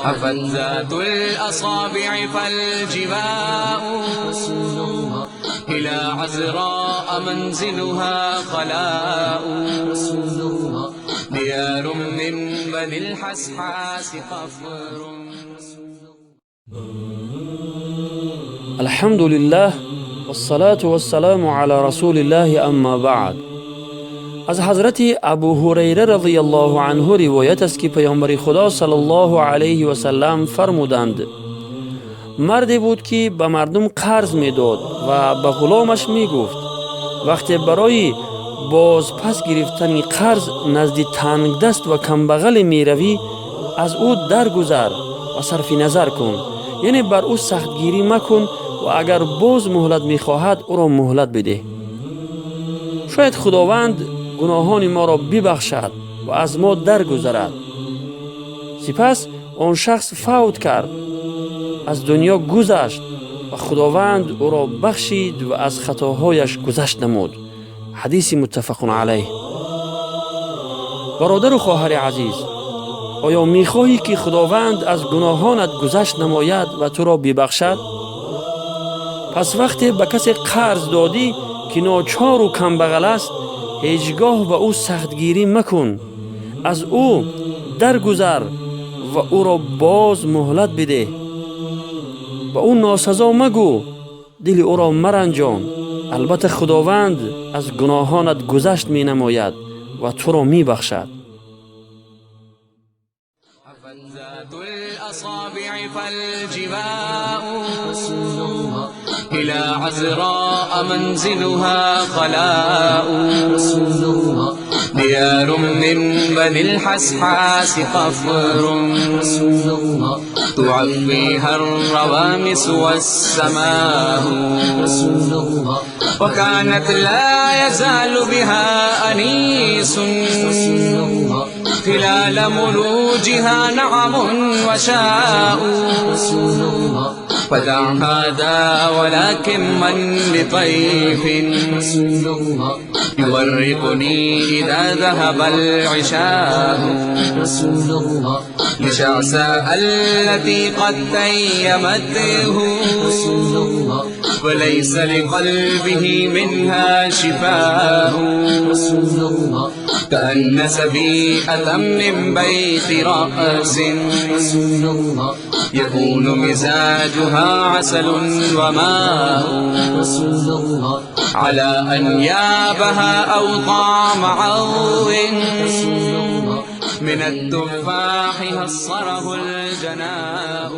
حفت ذات الأصابع فالجباء إلى عذراء منزلها خلاء ديار من بني الحسحاس قفر. الحمد لله والصلاة والسلام على رسول الله اما بعد. از حضرت ابو هریره رضی الله عنه روایت است که پیامبر خدا صلی الله علیه و سلم فرمودند مردی بود که به مردم قرض میداد و به غلامش میگفت وقتی برای باز پس گرفتن قرض نزد تنگ دست و کمبغل میروی از او درگذر و صرف نظر کن، یعنی بر او سختگیری مکن و اگر باز مهلت میخواهد او را مهلت بده. شاید خداوند گناهان ما را ببخشد و از ما درگذرد. سپس آن شخص فوت کرد، از دنیا گذشت و خداوند او را بخشید و از خطاهایش گذشت نمود. حدیث متفق علیه. برادر و خواهر عزیز، آیا میخواهی که خداوند از گناهانت گذشت نماید و تو را ببخشد؟ پس وقتی به کسی قرض دادی که ناچار و کمبغل است، هیچگاه به او سختگیری مکن، از او درگذر و او را باز مهلت بده. به او ناسزا مگو، دل او را مرنجان. البته خداوند از گناهانت گذشت می نماید و تو را می بخشد. ذات الأصابع فالجباء إلى عذراء منزلها خلاء ديار من بني الحسحاس قفر تعفيها الروامس والسماء وكانت لا يزال بها أنيس خلال ملوجها نعم وشاء فدع هذا ولكن من لطيف يورقني إذا ذهب العشاء لشعساء التي قد تيمته وليس لقلبه منها شفاء كأن سبيئة من بيت رأس يكون مزاجها عسل وماء على أنيابها أو طعم عضو من التفاح هصره الجناء.